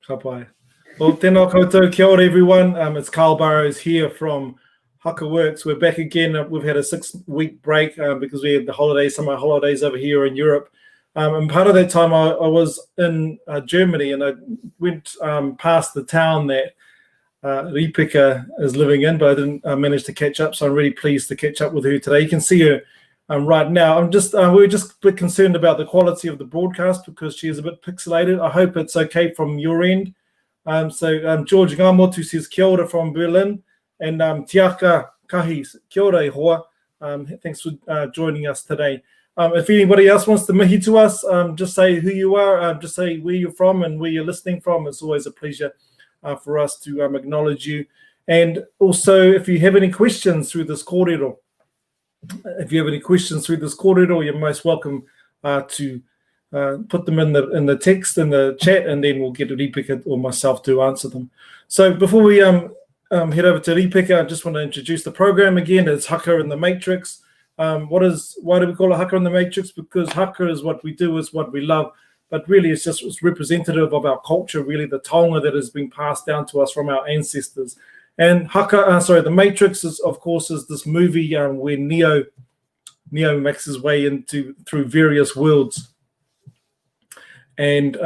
Ka pai. Well, tēnā koutou, kia ora everyone. It's Carl Burrows here from Haka Works. We're back again. We've had a 6-week break because we had the holidays, summer holidays over here in Europe. And part of that time I was in Germany, and I went past the town that Ripeka is living in, but I didn't manage to catch up. So I'm really pleased to catch up with her today. You can see her right now. We're just a bit concerned about the quality of the broadcast because she is a bit pixelated. I hope it's okay from your end. George Ngamotu says kia ora from Berlin, and Tiaka Kahi, kia ora e hoa. Thanks for joining us today. If anybody else wants to mihi to us, just say who you are, just say where you're from and where you're listening from. It's always a pleasure for us to acknowledge you. And also, if you have any questions through this kōrero, you're most welcome to put them in the text, in the chat, and then we'll get Ripeka or myself to answer them. So before we head over to Ripeka, I just want to introduce the program again. It's Haka in the Matrix. Why do we call it Haka in the Matrix? Because Haka is what we do, is what we love, but really it's representative of our culture, really the taonga that has been passed down to us from our ancestors. And the Matrix is, of course, is this movie where Neo makes his way through various worlds, and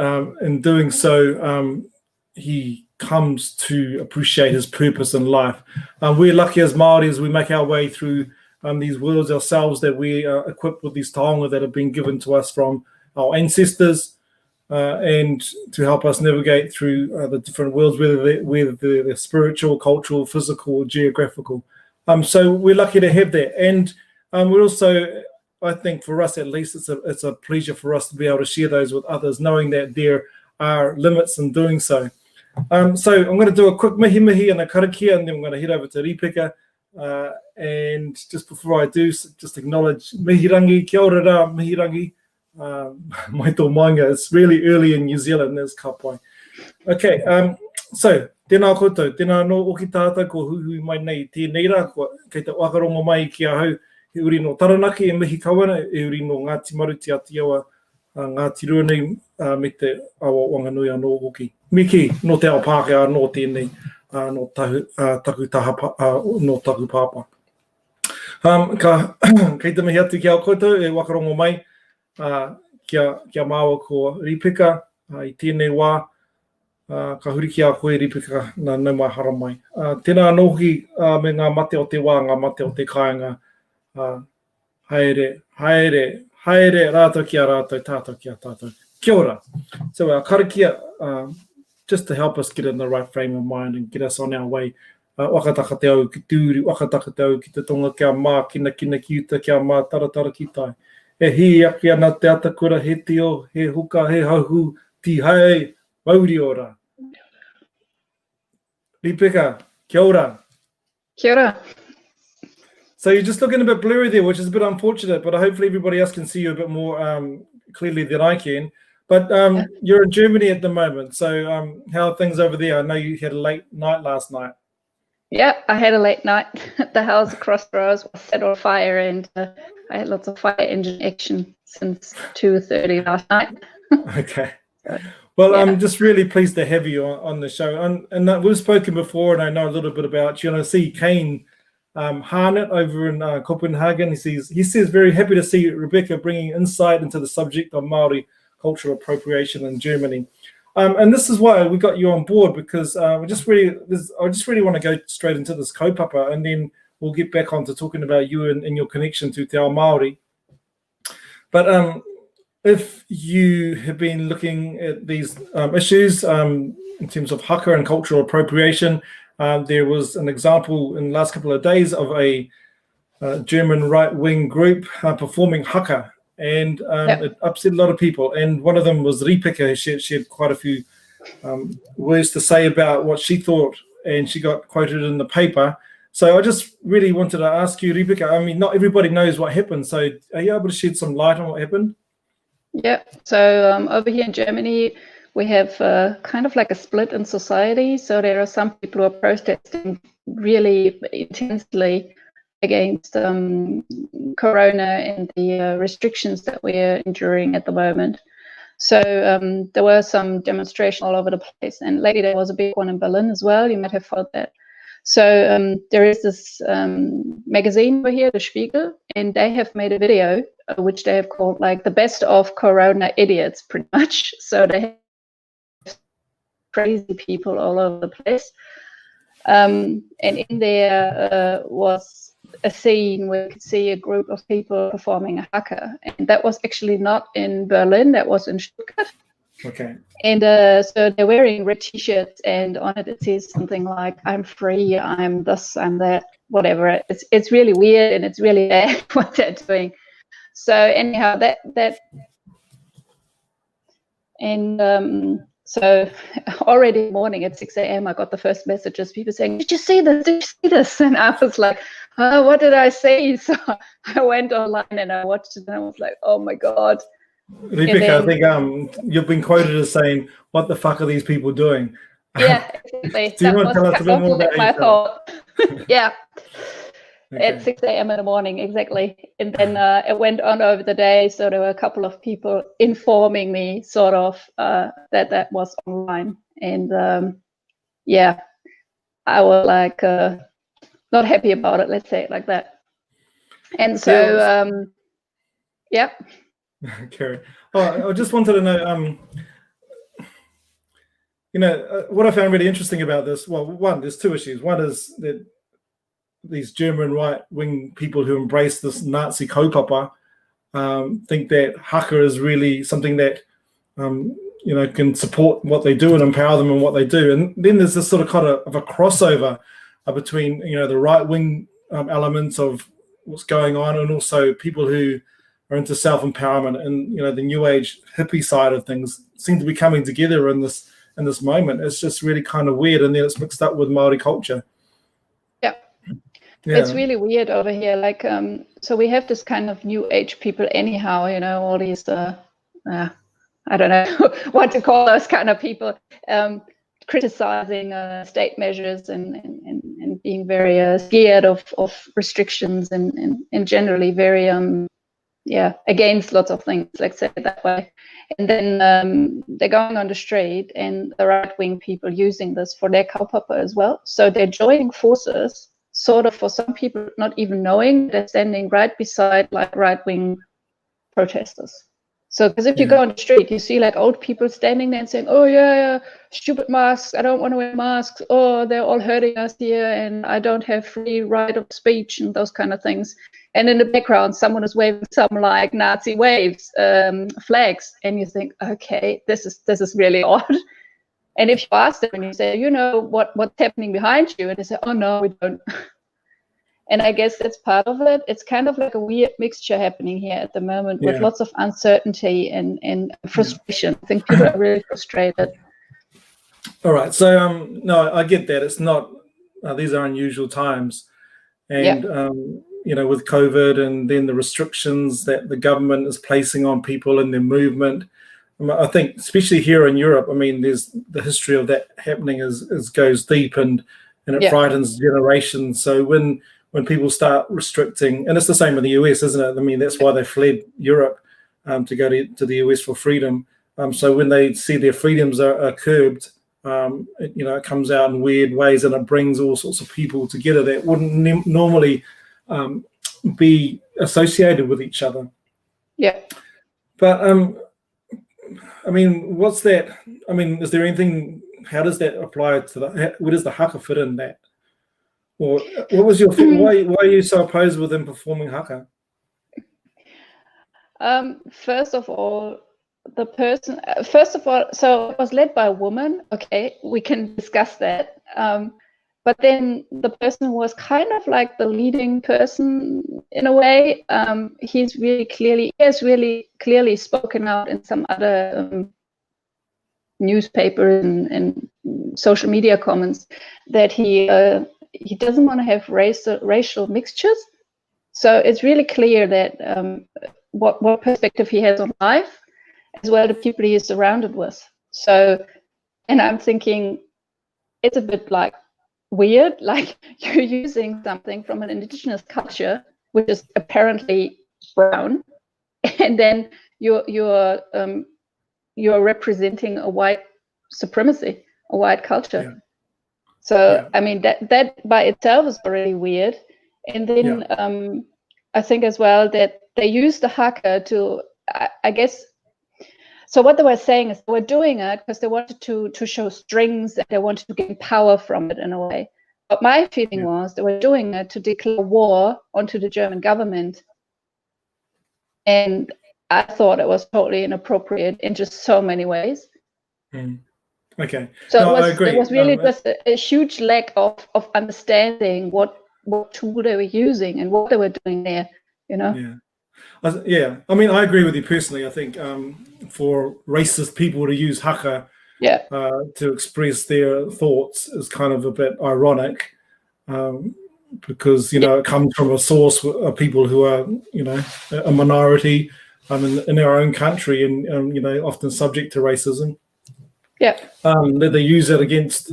in doing so, he comes to appreciate his purpose in life. We're lucky as Maori as we make our way through these worlds ourselves, that we are equipped with these taonga that have been given to us from our ancestors, and to help us navigate through the different worlds, whether they're spiritual, cultural, physical, geographical. So we're lucky to have that, and we're also, I think, for us at least, it's a pleasure for us to be able to share those with others, knowing that there are limits in doing so. So I'm going to do a quick mihi and a karakia, and then I'm going to head over to Ripeka. And just before I do, just acknowledge mihirangi, kia ora rā, mihirangi, mai tō maunga. It's really early in New Zealand, there's ka pai. Okay, so tēnā koutou, tēnā no oki tātou ko huhui mai nei tēnei rā, kei te wakarongo mai ki a hau, he uri no Taranaki e mihi kawana, e uri no Ngāti Maru te Atiawa, Ngāti Ruanei, me te awa wanganui anō hoki. Miki, no te ao Pākehā, no tēnei, no taku pāpā. Kei te mihi atu ki ao koutou, e wakarongo mai, kia māua ko Ripeka, I tēnei wā, ka huri ki a koe Ripeka, nā nau mai hara mai. Tēnā anō hoki me ngā mate o te wā, ngā mate o te kāinga, haere, rātou ki a rātou, tātou ki a tātou. Kia ora. So our karakia, just to help us get in the right frame of mind and get us on our way. Wakataka te au ki tūri, wakataka te au ki te tonga kia mā, kina ki uta kia mā, taratara ki tai. E hi aki ana te atakura, he tio, he huka, he hauhu, ti hei, mauri ora. Ripeka, kia ora. Kia ora. So you're just looking a bit blurry there, which is a bit unfortunate, but hopefully everybody else can see you a bit more clearly than I can. But you're in Germany at the moment, so how are things over there? I know you had a late night last night. Yeah, I had a late night. The house across the road was set on fire, and I had lots of fire engine action since 2:30 last night. Okay. Well, yeah. I'm just really pleased to have you on the show. And we've spoken before, and I know a little bit about you. And I see Kane Harnett over in Copenhagen. He says very happy to see Ripeka bringing insight into the subject of Maori cultural appropriation in Germany. And this is why we got you on board, because I just really want to go straight into this kaupapa, and then we'll get back on to talking about you and your connection to Te Ao Maori. But if you have been looking at these issues in terms of haka and cultural appropriation, there was an example in the last couple of days of a German right-wing group performing haka. And it upset a lot of people. And one of them was Ripeka. She had quite a few words to say about what she thought, and she got quoted in the paper. So I just really wanted to ask you, Ripeka, I mean, not everybody knows what happened. So are you able to shed some light on what happened? Yeah. So over here in Germany, we have kind of like a split in society. So there are some people who are protesting really intensely against Corona and the restrictions that we're enduring at the moment. So there were some demonstrations all over the place, and lately there was a big one in Berlin as well. You might have followed that. So there is this magazine over here, the Spiegel, and they have made a video which they have called like the best of Corona idiots, pretty much. So they have crazy people all over the place. And in there was a scene where you could see a group of people performing a haka, and that was actually not in Berlin, that was in Stuttgart. Okay. And so they're wearing red t-shirts, and on it says something like, "I'm free, I'm this, I'm that," whatever. It's really weird, and it's really bad what they're doing. So anyhow, that and so already in the morning at 6 a.m. I got the first messages, people saying, "Did you see this? Did you see this?" And I was like, "Oh, what did I see?" So I went online and I watched it, and I was like, "Oh my God." Ripeka, I think you've been quoted as saying, "What the fuck are these people doing?" Yeah, exactly. Do you want to tell us a bit more about my thought? Yeah. Okay. At 6 a.m. in the morning, exactly. And then it went on over the day. So there were a couple of people informing me sort of that was online. And yeah, I was like not happy about it, let's say it like that. And so, yeah. Okay. Oh, I just wanted to know, what I found really interesting about this, well, one, there's two issues. One is that these German right-wing people who embrace this Nazi kaupapa think that haka is really something that, can support what they do and empower them in what they do. And then there's this sort of kind of a crossover between, the right-wing elements of what's going on, and also people who are into self-empowerment and, the new age hippie side of things seem to be coming together in this moment. It's just really kind of weird, and then it's mixed up with Maori culture. Yeah. It's really weird over here. Like, so we have this kind of new age people anyhow, all these, I don't know what to call those kind of people, criticizing state measures and being very scared of restrictions and generally very, against lots of things, let's say it that way. And then they're going on the street, and the right-wing people using this for their kaupapa as well. So they're joining forces, sort of, for some people not even knowing they're standing right beside like right-wing protesters. So because if you go on the street, you see like old people standing there and saying, "Oh yeah, stupid masks, I don't want to wear masks, oh, they're all hurting us here, and I don't have free right of speech," and those kind of things. And in the background, someone is waving some like Nazi waves, flags, and you think, okay, this is really odd. And if you ask them and you say, what's happening behind you, and they say, "Oh no, we don't." And I guess that's part of it. It's kind of like a weird mixture happening here at the moment, with lots of uncertainty and frustration. I think people are really frustrated. All right. So no, I get that. It's not. These are unusual times, and with COVID and then the restrictions that the government is placing on people and their movement. I think, especially here in Europe, there's the history of that happening is goes deep, and it frightens generations. So when people start restricting, and it's the same in the US, isn't it? That's why they fled Europe to go to the US for freedom. So when they see their freedoms are curbed, it comes out in weird ways, and it brings all sorts of people together that wouldn't normally be associated with each other. Yeah. But what's that? Is there anything? How does that apply to where does the haka fit in that? Or what was your why are you so opposed with them performing haka? First of all, so it was led by a woman. Okay, we can discuss that. But then the person was kind of like the leading person in a way. He has really clearly spoken out in some other newspaper and social media comments that he doesn't want to have racial mixtures. So it's really clear that what perspective he has on life, as well as the people he is surrounded with. So, and I'm thinking, it's a bit like weird, like you're using something from an indigenous culture, which is apparently brown, and then you're you're representing a white supremacy, a white culture. Yeah. So I mean that by itself is already weird. And then I think as well that they use the haka to, I guess. So what they were saying is they were doing it because they wanted to show strings, and they wanted to gain power from it in a way. But my feeling was they were doing it to declare war onto the German government. And I thought it was totally inappropriate in just so many ways. Okay. So no, I agree. It was really just a huge lack of understanding what tool they were using and what they were doing there, you know? Yeah. I mean, I agree with you personally. I think for racist people to use haka to express their thoughts is kind of a bit ironic. Because it comes from a source of people who are a minority in their own country and often subject to racism. That they use it against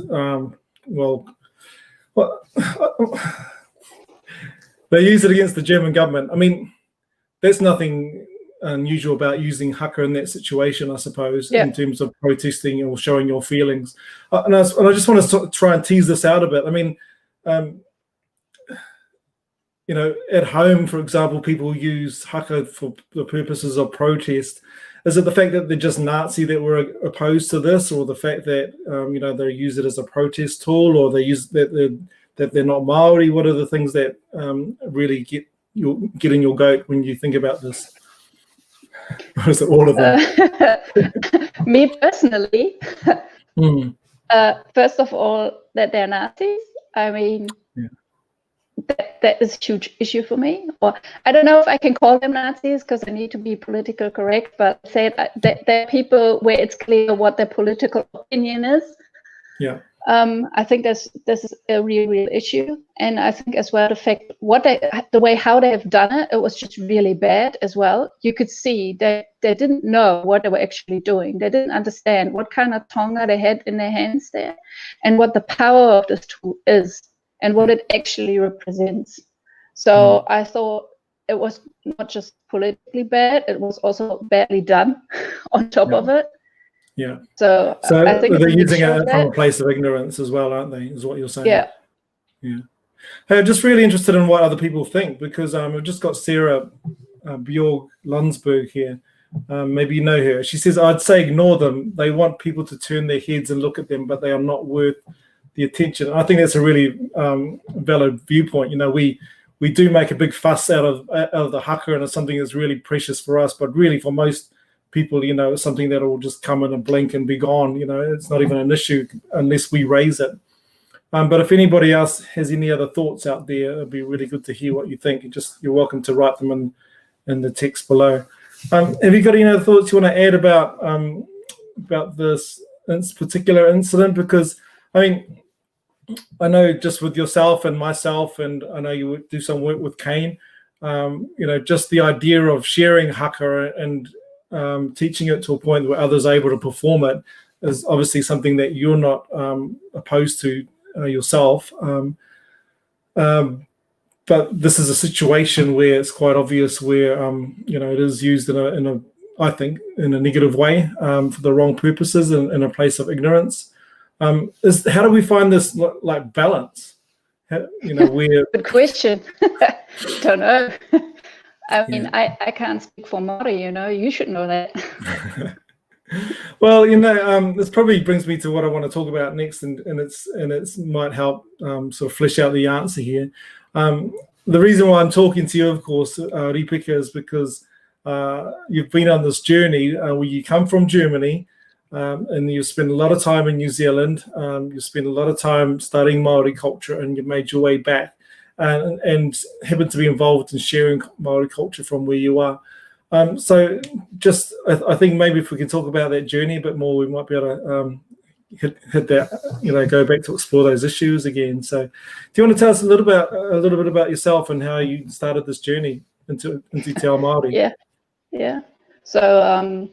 they use it against the German government. I mean, there's nothing unusual about using haka in that situation, I suppose, in terms of protesting or showing your feelings. And I just want to try and tease this out a bit. I mean, at home, for example, people use haka for the purposes of protest. Is it the fact that they're just Nazi that were opposed to this, or the fact that they use it as a protest tool, or they use that they're not Maori? What are the things that really get in your goat when you think about this? Or is it all of them? Me personally, first of all, that they're Nazis. I mean. That is a huge issue for me. Or I don't know if I can call them Nazis because I need to be politically correct, but say that they're people where it's clear what their political opinion is. I think this is a real issue. And I think as well the fact how they have done it, it was just really bad as well. You could see that they didn't know what they were actually doing. They didn't understand what kind of tonga they had in their hands there and what the power of this tool is. And what it actually represents. So I thought it was not just politically bad, it was also badly done on top of it. So I think they're using it from a place of ignorance as well, aren't they, is what you're saying? Yeah. Hey, I'm just really interested in what other people think, because we've just got Sarah Bjorg Lundsberg here. Maybe you know her. She says, I'd say ignore them. They want people to turn their heads and look at them, but they are not worth the attention. I think that's a really valid viewpoint. We do make a big fuss out of the haka, and it's something that's really precious for us, but really for most people, it's something that will just come in a blink and be gone. It's not even an issue unless we raise it. But if anybody else has any other thoughts out there, it'd be really good to hear what you think. You're welcome to write them in the text below. Have you got any other thoughts you want to add about this particular incident? Because I mean, I know just with yourself and myself, and I know you do some work with Kane, just the idea of sharing haka and teaching it to a point where others are able to perform it is obviously something that you're not opposed to yourself. But this is a situation where it's quite obvious where, it is used I think, in a negative way for the wrong purposes and in a place of ignorance. How do we find this like balance? Where good question. Don't know. I mean, I can't speak for Maori. You should know that. Well, this probably brings me to what I want to talk about next, and it's might help sort of flesh out the answer here. The reason why I'm talking to you, of course, Ripeka, is because you've been on this journey where you come from Germany. And you spend a lot of time in New Zealand. You spend a lot of time studying Maori culture, and you made your way back and happen to be involved in sharing Maori culture from where you are. So just, I think maybe if we can talk about that journey a bit more, we might be able to hit that, go back to explore those issues again. So do you want to tell us a little bit about yourself and how you started this journey into Te Ao Maori? Yeah. So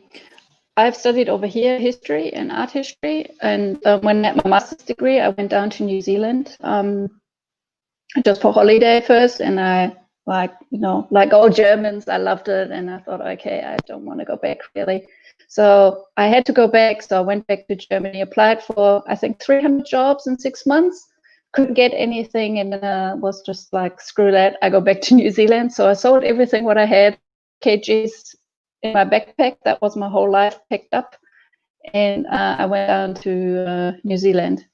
I've studied over here history and art history, and when I had my master's degree, I went down to New Zealand just for holiday first, and I like all Germans, I loved it, and I thought, okay, I don't want to go back really. So I had to go back. So I went back to Germany, applied for, I think, 300 jobs in 6 months. Couldn't get anything, and was just like, screw that. I go back to New Zealand. So I sold everything what I had, kgs in my backpack. That was my whole life picked up. And I went down to New Zealand.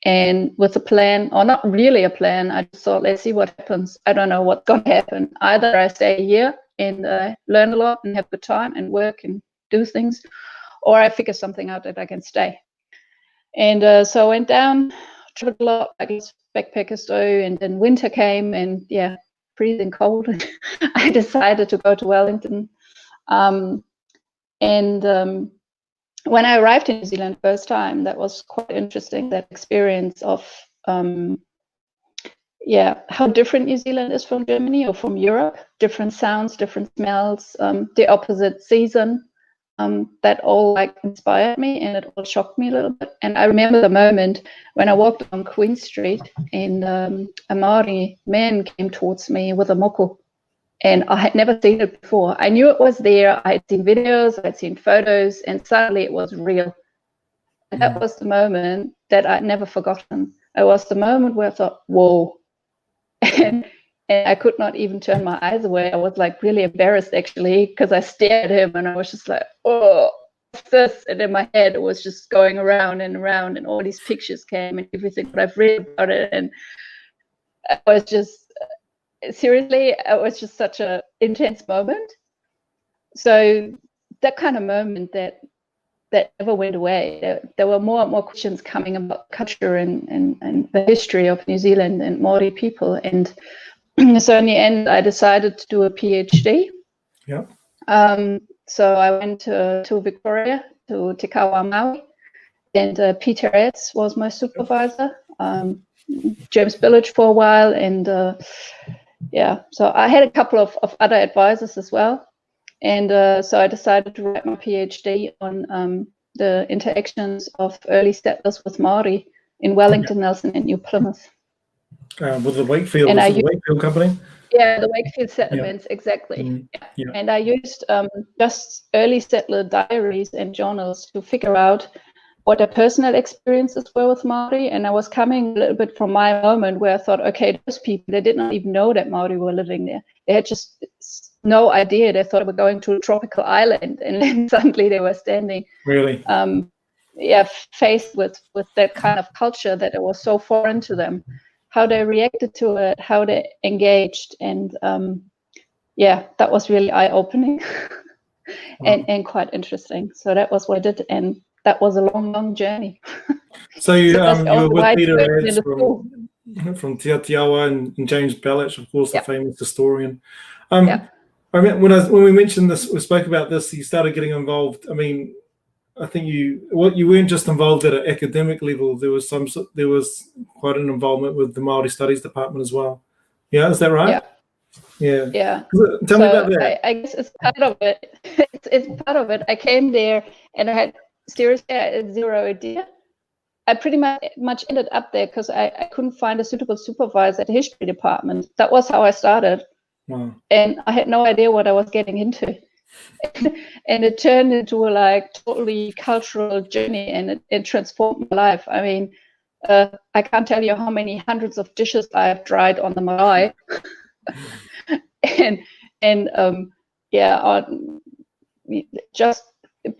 And with a plan, or not really a plan, I just thought, let's see what happens. I don't know what's going to happen. Either I stay here and learn a lot and have a good time and work and do things, or I figure something out that I can stay. And so I went down, traveled a lot, like backpackers do, and then winter came, and yeah, freezing cold. I decided to go to Wellington. When I arrived in New Zealand first time, that was quite interesting, that experience of how different New Zealand is from Germany or from Europe. Different sounds, different smells, the opposite season. That all like inspired me, and it all shocked me a little bit. And I remember the moment when I walked on Queen Street, and a Maori man came towards me with a moko. And I had never seen it before. I knew it was there. I had seen videos, I'd seen photos, and suddenly it was real. And that was the moment that I'd never forgotten. It was the moment where I thought, whoa. And I could not even turn my eyes away. I was like really embarrassed, actually, because I stared at him and I was just like, oh, what's this? And in my head, it was just going around, and all these pictures came and everything. But I've read about it, and I was just, seriously, it was just such an intense moment. So that kind of moment that never went away. There were more and more questions coming about culture and the history of New Zealand and Maori people. And so in the end, I decided to do a PhD. Yeah. So I went to Victoria, to Te Ao Maori, and Peter Etz was my supervisor. James Village for a while, and so I had a couple of other advisors as well. And so I decided to write my PhD on the interactions of early settlers with Maori in Wellington, Nelson, and New Plymouth. With the Wakefield, Wakefield company? Yeah, the Wakefield settlements, exactly. Yeah. And I used just early settler diaries and journals to figure out what their personal experiences were with Maori. And I was coming a little bit from my moment where I thought, okay, those people, they did not even know that Maori were living there. They had just no idea. They thought they were going to a tropical island, and then suddenly they were standing really faced with that kind of culture that it was so foreign to them, how they reacted to it, how they engaged. And that was really eye-opening and quite interesting. So that was what I did, and that was a long journey. So you were with Peter Etz from Te Atiawa and James Bellich, of course, the famous historian. I mean, when we mentioned this, we spoke about this, you started getting involved. I mean, I think you weren't just involved at an academic level. There was quite an involvement with the Maori Studies Department as well. Yeah, is that right? Yeah. Tell me about that. I guess it's part of it. It's part of it. I came there and I had zero idea. I pretty much ended up there because I couldn't find a suitable supervisor at the history department. That was how I started. Wow. And I had no idea what I was getting into. And it turned into a like totally cultural journey, and it transformed my life. I mean, I can't tell you how many hundreds of dishes I have tried on the marae. Just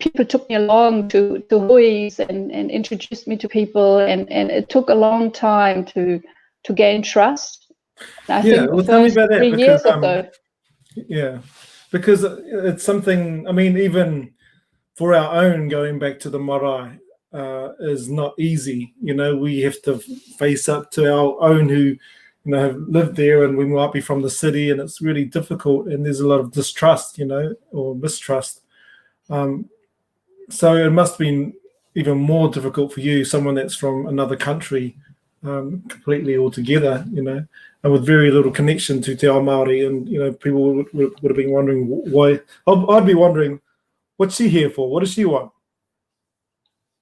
people took me along to huis and introduced me to people, and it took a long time to gain trust. I think tell me about that, 3 years ago. Because it's something, I mean, even for our own, going back to the marae is not easy. You know, we have to face up to our own who, have lived there, and we might be from the city, and it's really difficult, and there's a lot of distrust, or mistrust. So it must have been even more difficult for you, someone that's from another country, completely altogether, and with very little connection to Te Ao Maori, and people would have been wondering why. I'd be wondering, what's she here for? What does she want?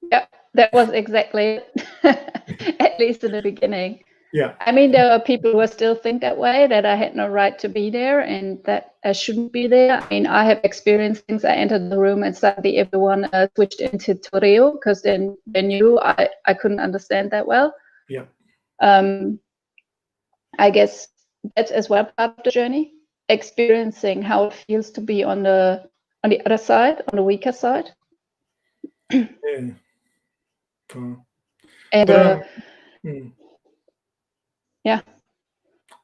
Yeah, that was exactly it. At least in the beginning. Yeah. I mean, there are people who still think that way, that I had no right to be there and that I shouldn't be there. I mean, I have experienced things. I entered the room and suddenly everyone switched into Toreo because then they knew I couldn't understand that well. Yeah. I guess that's as well part of the journey, experiencing how it feels to be on the other side, on the weaker side. Yeah. And yeah.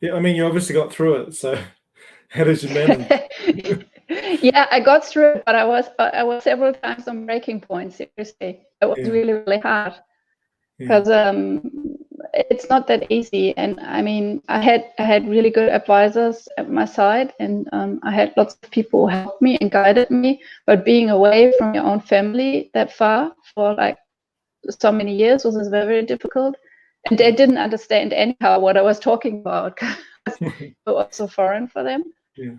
Yeah, I mean, you obviously got through it, so how did you manage? Yeah, I got through it, but I was several times on breaking point. Seriously, it was really hard because it's not that easy. And I mean, I had really good advisors at my side, and I had lots of people who helped me and guided me. But being away from your own family that far for like so many years was very, very difficult. And they didn't understand anyhow what I was talking about because it was so foreign for them. Yeah.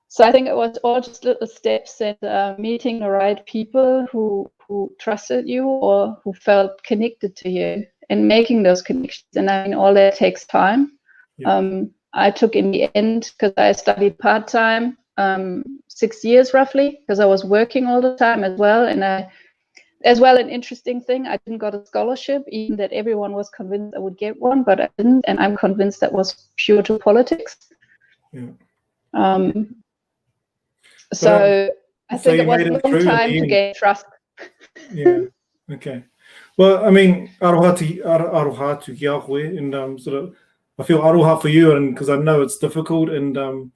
So I think it was all just little steps and meeting the right people who trusted you or who felt connected to you and making those connections. And I mean, all that takes time. Yeah. I took in the end, because I studied part-time, 6 years roughly, because I was working all the time as well. And as well, an interesting thing, I didn't got a scholarship, even that everyone was convinced I would get one, but I didn't. And I'm convinced that was pure to politics. Yeah. So I think it was a long time to gain trust. Yeah. Okay. Well, I mean, aroha tu ki a koe, and sort of, I feel aroha for you, and because I know it's difficult, and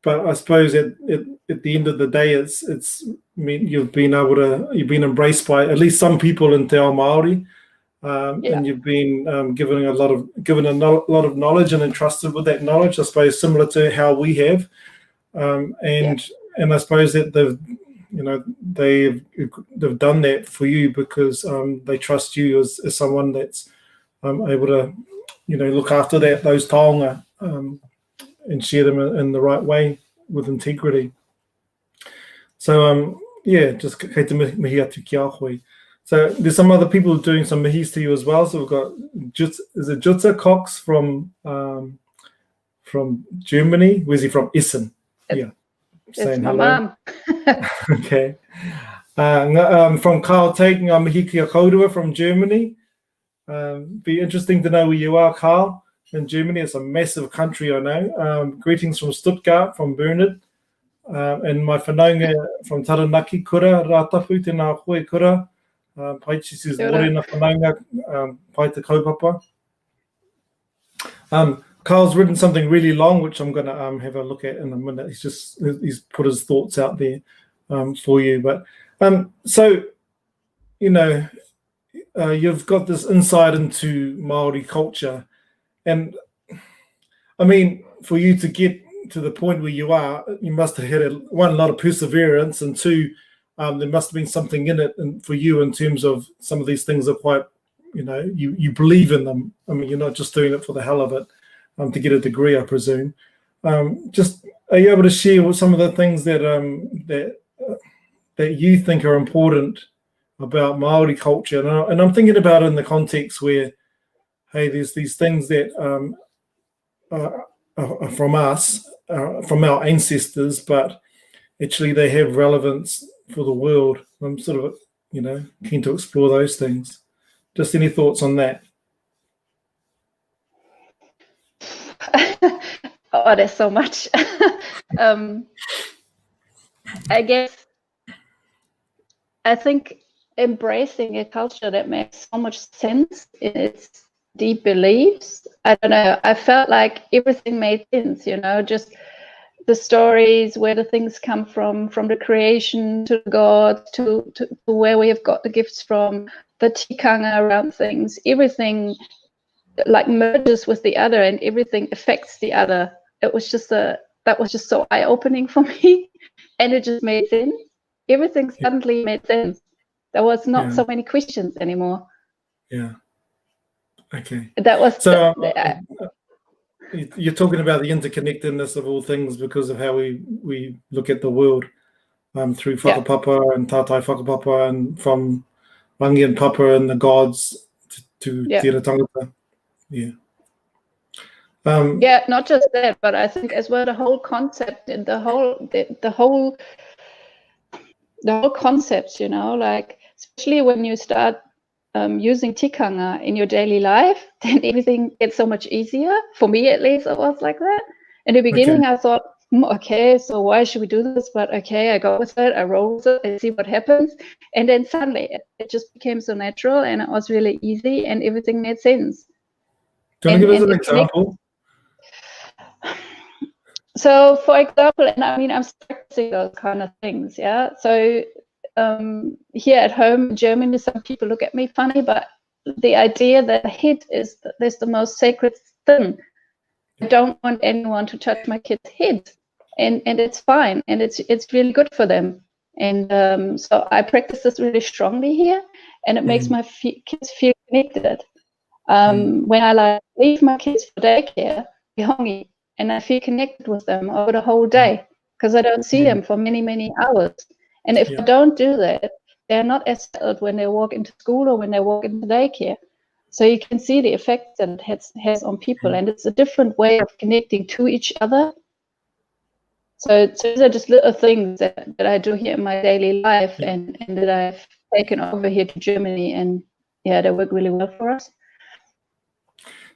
but I suppose at the end of the day, it's I mean, you've been embraced by at least some people in Te Ao Maori, and you've been given a lot of knowledge and entrusted with that knowledge. I suppose similar to how we have, and I suppose that they've done that for you because they trust you as someone that's able to look after those taonga and share them in the right way with integrity. So just kei te mihi atu ki a koe. So there's some other people doing some mihis to you as well. So we've got Jutsa Cox from Germany. Where's he from? Essen. Yeah. Saying hello. Mom. Okay. From Carl Tate, mihi ki a kaurua from Germany. Be interesting to know where you are, Carl, in Germany. It's a massive country, I know. Greetings from Stuttgart, from Bernard. And my whanaunga from Taranaki, kura, rātapu, tēnā koe kura. Paichi says, morena whanaunga, pai te kaupapa. Carl's written something really long, which I'm going to have a look at in a minute. He's put his thoughts out there for you. But so, you've got this insight into Maori culture. And I mean, for you to get to the point where you are, you must have had a lot of perseverance, and two, there must have been something in it and for you in terms of some of these things are quite, you believe in them. I mean, you're not just doing it for the hell of it to get a degree, I presume. Just are you able to share some of the things that that you think are important about Maori culture? And I'm thinking about it in the context where, hey, there's these things that are from us, from our ancestors, but actually they have relevance for the world. I'm sort of, keen to explore those things. Just any thoughts on that? Oh, there's so much. I think embracing a culture that makes so much sense in its deep beliefs. I don't know. I felt like everything made sense, just the stories, where the things come from the creation to God, to where we have got the gifts from, the tikanga around things. Everything like merges with the other, and everything affects the other. It was just that was just so eye-opening for me, and it just made sense. Everything suddenly made sense. There was not so many questions anymore. Yeah. Okay. That was so. You're talking about the interconnectedness of all things because of how we look at the world through whakapapa and tātai whakapapa, and from rangi and papa and the gods to tira tangata. Yeah. Yeah, not just that, but I think as well the whole concept and the whole concepts, you know, like especially when you start using tikanga in your daily life, then everything gets so much easier. For me, at least, it was like that. In the beginning, I thought, okay, so why should we do this? But okay, I go with it, I roll with it, I see what happens. And then suddenly it just became so natural and it was really easy and everything made sense. Do you want to give us an example? So, for example, and I mean, I'm practicing those kind of things, yeah. So, here at home in Germany, some people look at me funny, but the idea that head is the most sacred thing. I don't want anyone to touch my kid's head, and it's fine, and it's really good for them. And so I practice this really strongly here, and it makes my kids feel connected. When I leave my kids for daycare, and I feel connected with them over the whole day because I don't see them for many, many hours. And if I don't do that, they're not as settled when they walk into school or when they walk into daycare. So you can see the effect that it has on people, and it's a different way of connecting to each other. So these are just little things that I do here in my daily life, and that I've taken over here to Germany, and yeah, they work really well for us.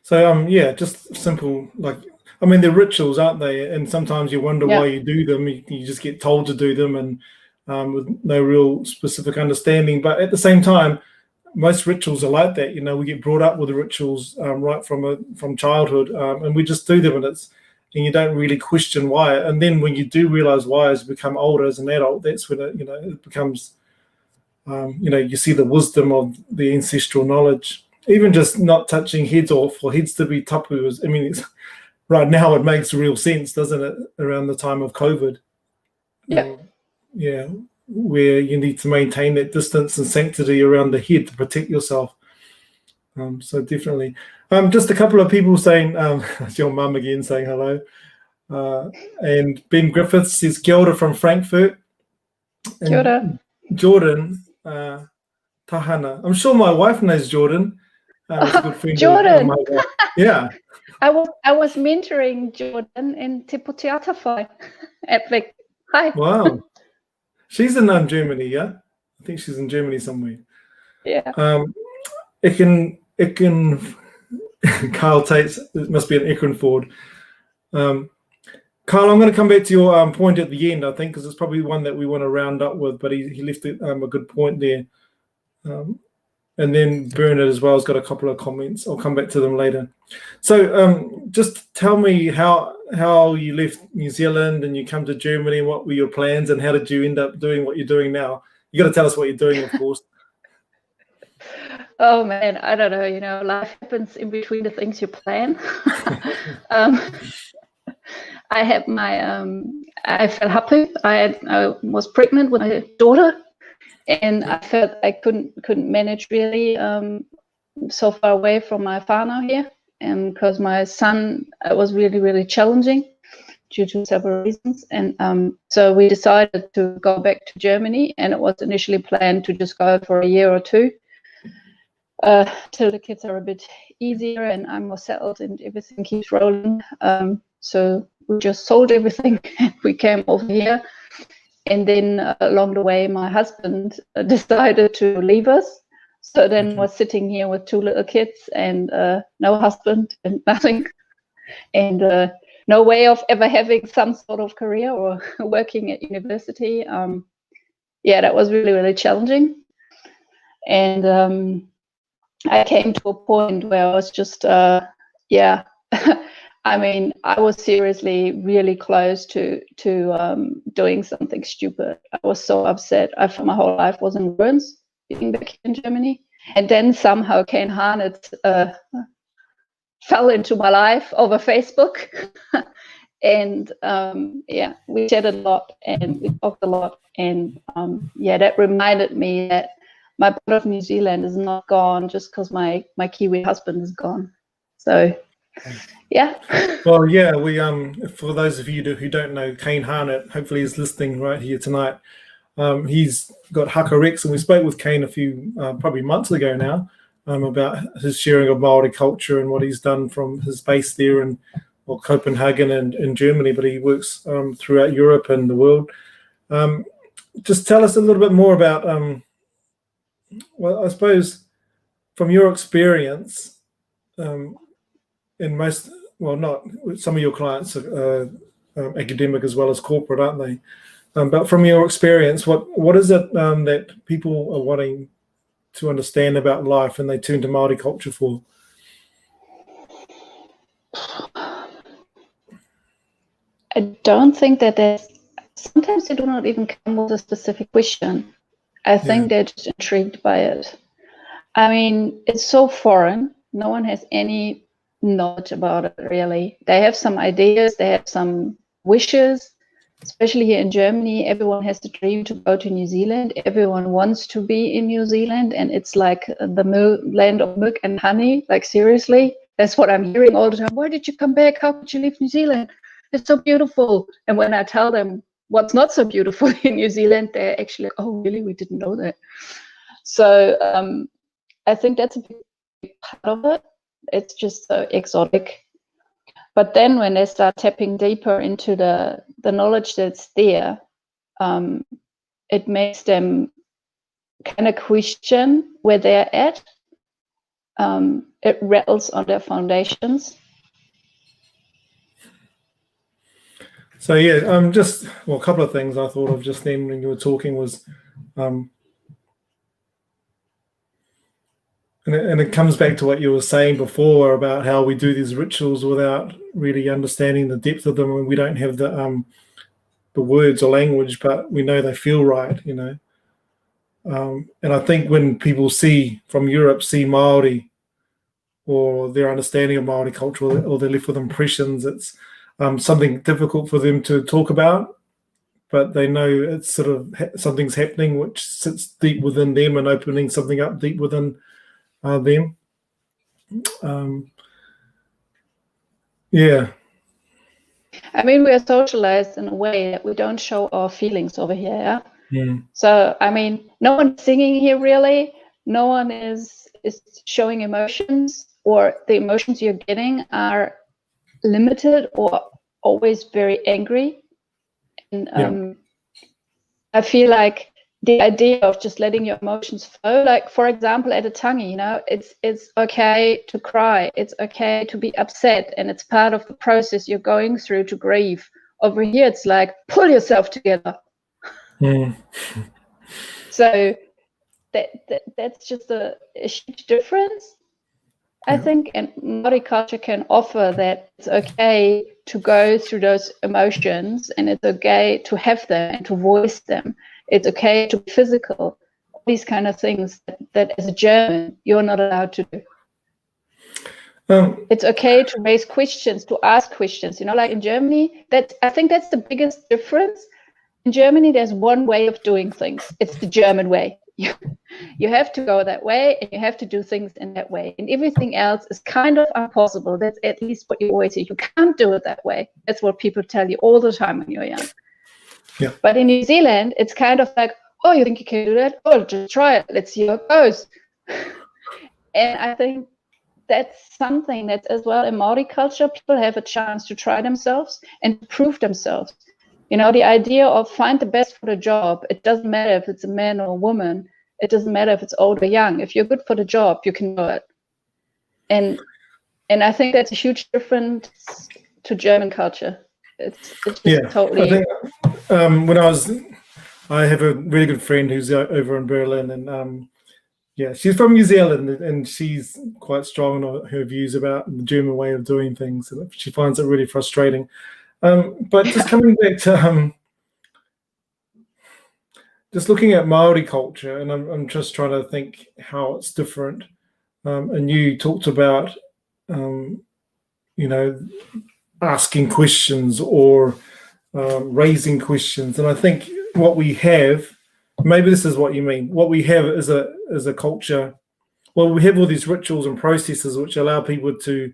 So just simple, like, I mean, they're rituals, aren't they? And sometimes you wonder why you do them. You just get told to do them, and with no real specific understanding. But at the same time, most rituals are like that. You know, we get brought up with the rituals right from childhood, and we just do them, and you don't really question why. And then when you do realize why, as you become older as an adult, that's when it becomes, you see the wisdom of the ancestral knowledge. Even just not touching heads, or for heads to be tapu, I mean, right now it makes real sense, doesn't it? Around the time of COVID, where you need to maintain that distance and sanctity around the head to protect yourself. So definitely. Just a couple of people saying, it's your mum again saying hello. And Ben Griffiths says, kia ora from Frankfurt. And kia ora. Jordan, Tahana. I'm sure my wife knows Jordan. It's a good friend Jordan. of my wife. Yeah. I was mentoring Jordan in Te Poteatawhai at Vic. Hi. Wow. She's in Germany, yeah? I think she's in Germany somewhere. Yeah. Carl Tates, it must be an Eckernford. Carl, I'm going to come back to your point at the end, I think, because it's probably one that we want to round up with, but he left a good point there. And then Bernard as well has got a couple of comments. I'll come back to them later. So just tell me how you left New Zealand and you come to Germany. What were your plans, and how did you end up doing what you're doing now? You got to tell us what you're doing, of course. Oh man, I don't know. Life happens in between the things you plan. I had I felt happy. I was pregnant with my daughter. And I felt I couldn't manage really so far away from my whānau here, and because my son was really, really challenging due to several reasons. And so we decided to go back to Germany, and it was initially planned to just go for a year or two till the kids are a bit easier and I'm more settled and everything keeps rolling. So we just sold everything and we came over here. And then along the way, my husband decided to leave us. So then was sitting here with two little kids and no husband and nothing. And no way of ever having some sort of career or working at university. That was really, really challenging. And I came to a point where I was just, I mean, I was seriously really close to doing something stupid. I was so upset. I felt my whole life was in ruins being back in Germany. And then somehow Kane Harnett fell into my life over Facebook. And we chatted a lot and we talked a lot. And that reminded me that my part of New Zealand is not gone just because my Kiwi husband is gone. So yeah. Well, yeah, we for those of you who don't know, Kane Harnett, hopefully is listening right here tonight. He's got Haka Works, and we spoke with Kane a few probably months ago now, about his sharing of Maori culture and what he's done from his base there in Copenhagen and in Germany, but he works throughout Europe and the world. Just tell us a little bit more about, well, I suppose from your experience, in most, well, not some of your clients are academic as well as corporate, aren't they? But from your experience, what is it that people are wanting to understand about life and they turn to Maori culture for? I don't think that sometimes they do not even come with a specific question. I think they're just intrigued by it. I mean, it's so foreign. No one has any knowledge about it, really. They have some ideas, they have some wishes, especially here in Germany. Everyone has the dream to go to New Zealand. Everyone wants to be in New Zealand, and it's like the land of milk and honey. Like, seriously, that's what I'm hearing all the time. Why did you come back? How could you leave New Zealand? It's so beautiful. And when I tell them what's not so beautiful in New Zealand, they're actually like, oh, really? We didn't know that. So I think that's a big part of it. It's just so exotic. But then when they start tapping deeper into the knowledge that's there, it makes them kind of question where they're at. It rattles on their foundations. So yeah, just a couple of things I thought of just then when you were talking was, and it comes back to what you were saying before about how we do these rituals without really understanding the depth of them, and we don't have the words or language, but we know they feel right, you know. And I think when people from Europe see Maori or their understanding of Maori culture, or they're left with impressions, it's something difficult for them to talk about, but they know it's sort of something's happening which sits deep within them and opening something up deep within them. Yeah. I mean, we are socialized in a way that we don't show our feelings over here. Yeah? Mm. So, I mean, no one's singing here really. No one is showing emotions, or the emotions you're getting are limited or always very angry. And I feel like the idea of just letting your emotions flow, like for example at a tangi, you know, it's okay to cry, it's okay to be upset, and it's part of the process you're going through to grieve. Over here it's like, pull yourself together. So that's just a huge difference, I think, and Maori culture can offer that it's okay to go through those emotions, and it's okay to have them and to voice them. It's okay to be physical, all these kind of things that as a German, you're not allowed to do. It's okay to raise questions, to ask questions, you know, like in Germany, I think that's the biggest difference. In Germany, there's one way of doing things. It's the German way. You have to go that way, and you have to do things in that way. And everything else is kind of impossible. That's at least what you always hear. You can't do it that way. That's what people tell you all the time when you're young. Yeah. But in New Zealand, it's kind of like, oh, you think you can do that? Oh, just try it. Let's see how it goes. And I think that's something that as well in Maori culture, people have a chance to try themselves and prove themselves. You know, the idea of find the best for the job. It doesn't matter if it's a man or a woman. It doesn't matter if it's old or young. If you're good for the job, you can do it. And I think that's a huge difference to German culture. It's just totally. I think I have a really good friend who's over in Berlin, and she's from New Zealand, and she's quite strong on her views about the German way of doing things, and she finds it really frustrating. But just coming back to just looking at Maori culture, and I'm just trying to think how it's different. And you talked about, you know, asking questions or raising questions, and I think what we have, maybe this is what you mean. What we have is a culture. Well, we have all these rituals and processes which allow people to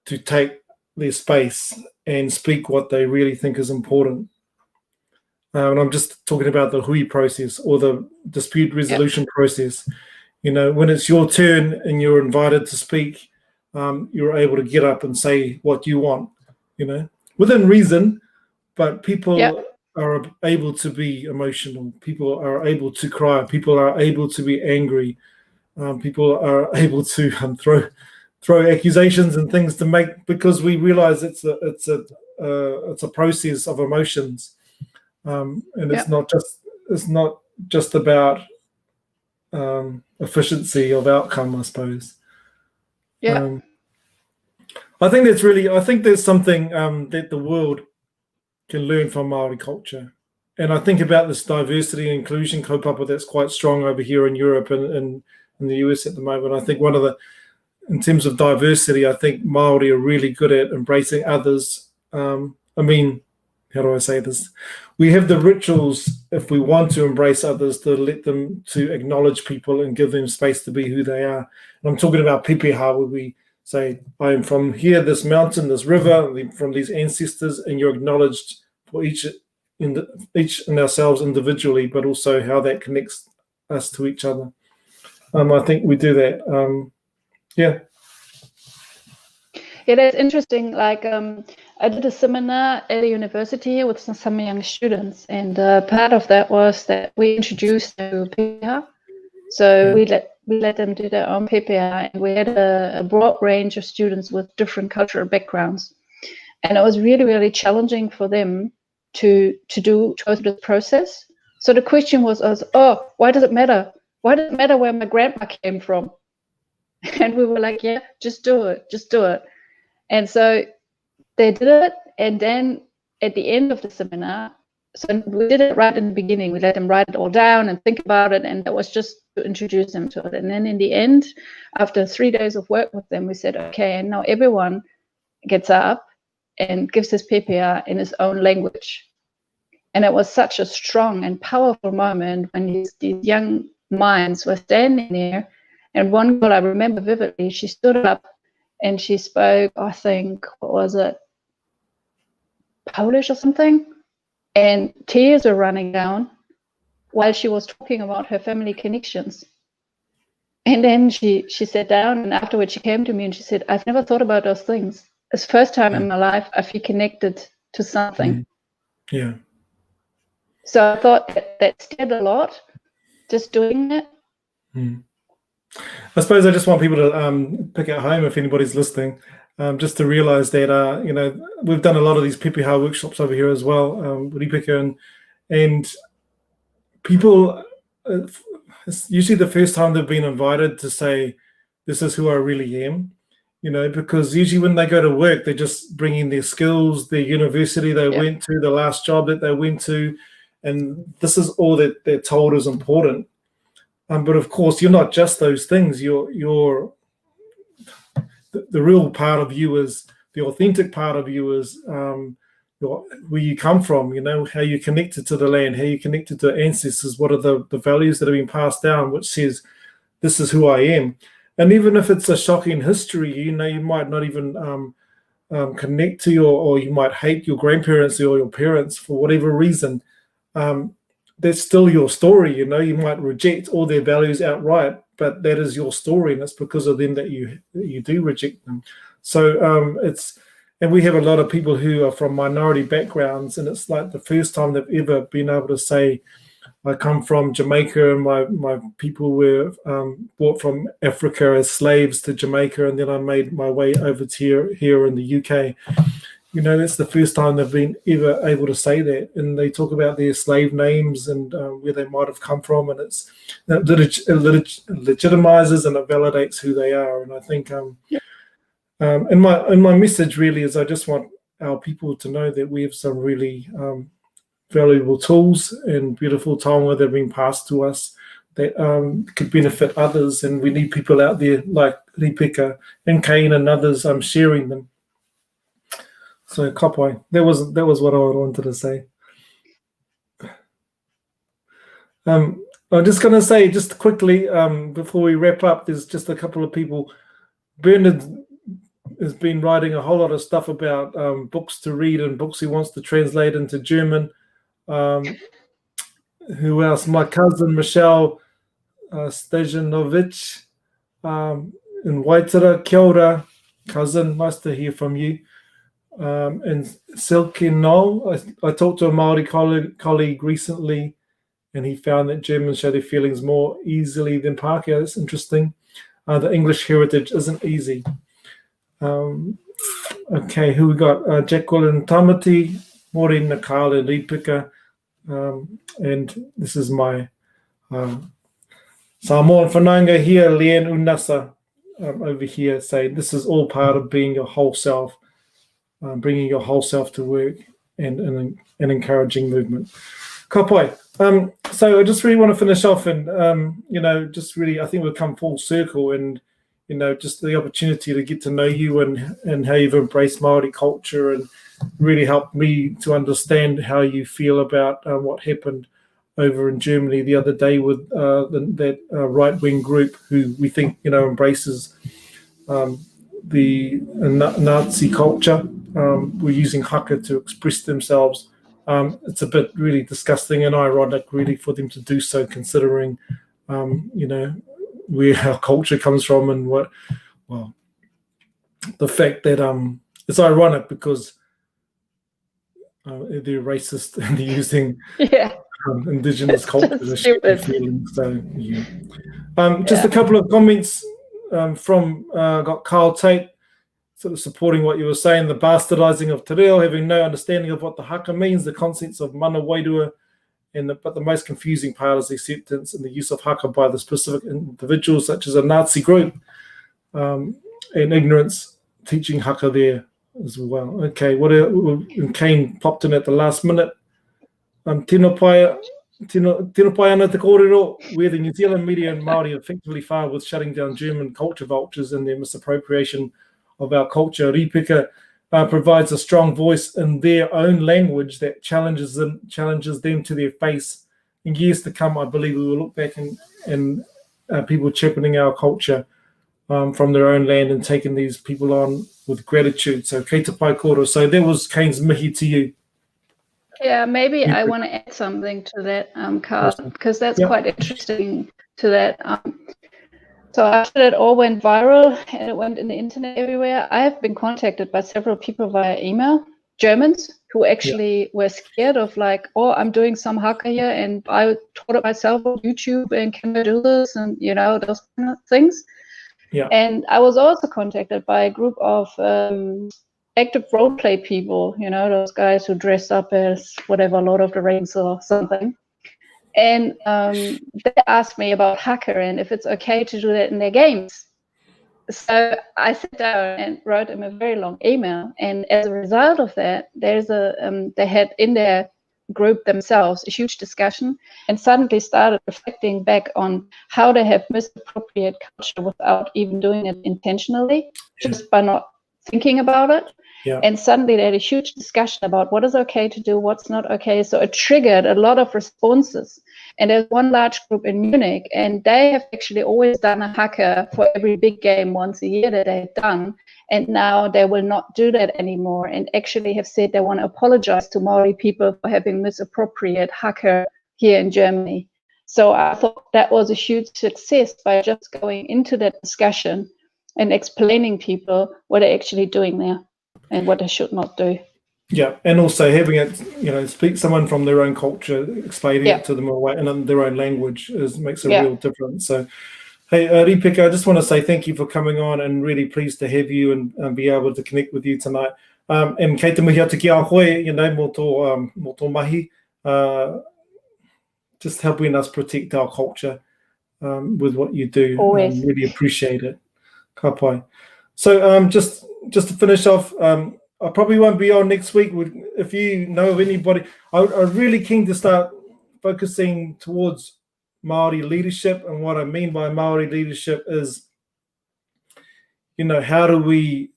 take their space and speak what they really think is important. And I'm just talking about the hui process or the dispute resolution process. When it's your turn and you're invited to speak, you're able to get up and say what you want, within reason, but people are able to be emotional. People are able to cry. People are able to be angry. People are able to throw accusations and things because we realize it's a process of emotions, and it's not just about efficiency of outcome, I suppose. I think there's something that the world can learn from Maori culture. And I think about this diversity and inclusion kaupapa that's quite strong over here in Europe and in the US at the moment. I think in terms of diversity, I think Maori are really good at embracing others. How do I say this? We have the rituals, if we want to embrace others, to acknowledge people and give them space to be who they are. And I'm talking about pepeha, where we say, I am from here, this mountain, this river, from these ancestors, and you're acknowledged for each in ourselves individually, but also how that connects us to each other. I think we do that. Yeah, that's interesting. Like, I did a seminar at a university with some young students, and part of that was that we introduced them to pepeha. So we let them do their own pepeha, and we had a broad range of students with different cultural backgrounds, and it was really, really challenging for them to go through the process. So the question was, why does it matter? Why does it matter where my grandma came from? And we were like, yeah, just do it. And so they did it. And then at the end of the seminar, so we did it right in the beginning. We let them write it all down and think about it. And that was just to introduce them to it. And then in the end, after 3 days of work with them, we said, okay, and now everyone gets up and gives his pepeha in his own language. And it was such a strong and powerful moment when these young minds were standing there. And one girl I remember vividly, she stood up and she spoke, I think, what was it, Polish or something? And tears were running down while she was talking about her family connections. And then she sat down, and afterwards she came to me and she said, I've never thought about those things. It's the first time in my life I feel connected to something. Yeah. So I thought that said a lot, just doing it. I suppose I just want people to pick at home, if anybody's listening, just to realize that, we've done a lot of these pepeha workshops over here as well, Ripeka, and people, it's usually the first time they've been invited to say, this is who I really am, because usually when they go to work, they're just bringing their skills, their university they went to, the last job that they went to, and this is all that they're told is important. But of course, you're not just those things. You're the real part of you is the authentic part of you is where you come from. How you're connected to the land, how you're connected to ancestors. What are the values that have been passed down, which says this is who I am. And even if it's a shocking history, you might not even connect to or you might hate your grandparents or your parents for whatever reason. That's still your story, you might reject all their values outright, but that is your story, and it's because of them that you do reject them. So and we have a lot of people who are from minority backgrounds, and it's like the first time they've ever been able to say, I come from Jamaica, and my people were brought from Africa as slaves to Jamaica, and then I made my way over to here in the UK. That's the first time they've been ever able to say that. And they talk about their slave names and where they might have come from. And it legitimizes and it validates who they are. And I think and my message really is I just want our people to know that we have some really valuable tools and beautiful taonga that have been passed to us that could benefit others. And we need people out there like Ripeka and Kane and others sharing them. So, kapai, that was what I wanted to say. I'm just going to say, just quickly, before we wrap up, there's just a couple of people. Bernard has been writing a whole lot of stuff about books to read and books he wants to translate into German. Who else? My cousin, Michelle, Stajanovic in Waitara. Kia ora, cousin. Nice to hear from you. And Silke Knoll, I talked to a Maori colleague recently, and he found that Germans show their feelings more easily than Pākehā. That's interesting. The English heritage isn't easy. Okay, who we got? Jacqueline Tamati, Mori Nakala, and Ripeka. And this is my Samoan whanaunga here, Leanne Unasa, over here, saying this is all part of being your whole self, bringing your whole self to work and encouraging movement. Ka pai. So I just really want to finish off and, just really, I think we've come full circle and, just the opportunity to get to know you and how you've embraced Maori culture and really helped me to understand how you feel about what happened over in Germany the other day with that right-wing group who we think, embraces the Nazi culture. We're using haka to express themselves. It's a bit really disgusting and ironic, really, for them to do so, considering, where our culture comes from and the fact that it's ironic because they're racist and they're using Indigenous culture to shape their feelings. So, just a couple of comments from got Carl Tate, sort of supporting what you were saying, the bastardizing of te reo, having no understanding of what the haka means, the concepts of mana wairua, but the most confusing part is the acceptance and the use of haka by the specific individuals, such as a Nazi group, and ignorance teaching haka there as well. Okay, and Kane popped in at the last minute. Tino pai ana te kōrero, where the New Zealand media and Māori effectively failed with shutting down German culture vultures and their misappropriation of our culture. Ripeka provides a strong voice in their own language that challenges them to their face. In years to come, I believe we will look back and people championing our culture from their own land and taking these people on with gratitude. So kei te pai kōrero. So that was Kane's mihi to you. Yeah, maybe I want to add something to that, Carl, because that's quite interesting to that. So after that all went viral and it went in the internet everywhere, I have been contacted by several people via email, Germans, who actually were scared of I'm doing some haka here and I taught it myself on YouTube and can I do this and, those kind of things. Yeah. And I was also contacted by a group of active role play people, those guys who dress up as whatever, Lord of the Rings or something. And they asked me about haka and if it's okay to do that in their games. So I sat down and wrote them a very long email. And as a result of that, there's they had in their group themselves a huge discussion and suddenly started reflecting back on how they have misappropriated culture without even doing it intentionally, just by not thinking about it. Yeah. And suddenly they had a huge discussion about what is okay to do, what's not okay. So it triggered a lot of responses. And there's one large group in Munich, and they have actually always done a haka for every big game once a year that they've done. And now they will not do that anymore and actually have said they want to apologize to Maori people for having misappropriated haka here in Germany. So I thought that was a huge success by just going into that discussion and explaining people what they're actually doing there and what they should not do. Yeah, and also having it, speak someone from their own culture, explaining it to them and in their own language makes a real difference. So, hey, Ripeka, I just want to say thank you for coming on and really pleased to have you and be able to connect with you tonight. And kei te mihi atu ki a hoi, mo tō mahi, just helping us protect our culture with what you do. Always. Really appreciate it. Ka pai. So just to finish off, I probably won't be on next week. If you know of anybody, I'm really keen to start focusing towards Maori leadership. And what I mean by Maori leadership is, how do we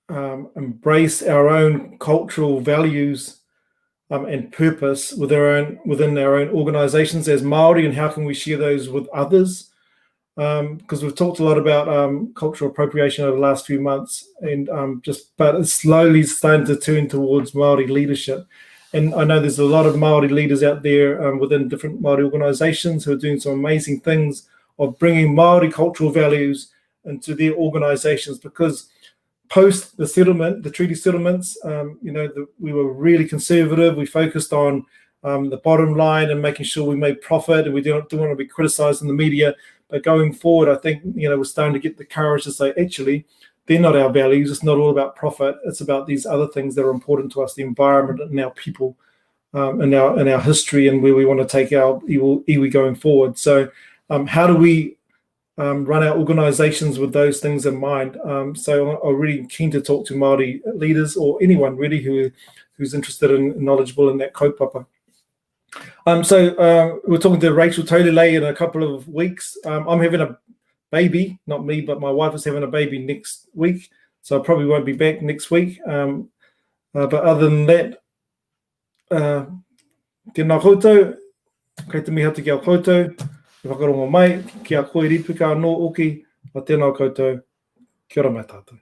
embrace our own cultural values and purpose within our own organizations as Maori, and how can we share those with others? Because we've talked a lot about cultural appropriation over the last few months, and but it's slowly starting to turn towards Maori leadership. And I know there's a lot of Maori leaders out there within different Maori organisations who are doing some amazing things of bringing Maori cultural values into their organisations, because post the settlement, the treaty settlements, we were really conservative. We focused on the bottom line and making sure we made profit, and we don't want to be criticised in the media. But going forward, I think we're starting to get the courage to say, actually, they're not our values. It's not all about profit. It's about these other things that are important to us: the environment and our people, and our history, and where we want to take our iwi going forward. So, how do we run our organisations with those things in mind? So I'm really keen to talk to Maori leaders, or anyone really who's interested and knowledgeable in that kaupapa. So we're talking to Rachel Tolele in a couple of weeks. I'm having a baby, not me, but my wife is having a baby next week, so I probably won't be back next week. But other than that, tēnā koutou, kei te miha te ki a koutou, e whakarongo mai, ki a koe Ripeka no oki, a tēnā koutou, kia ora mai tātou.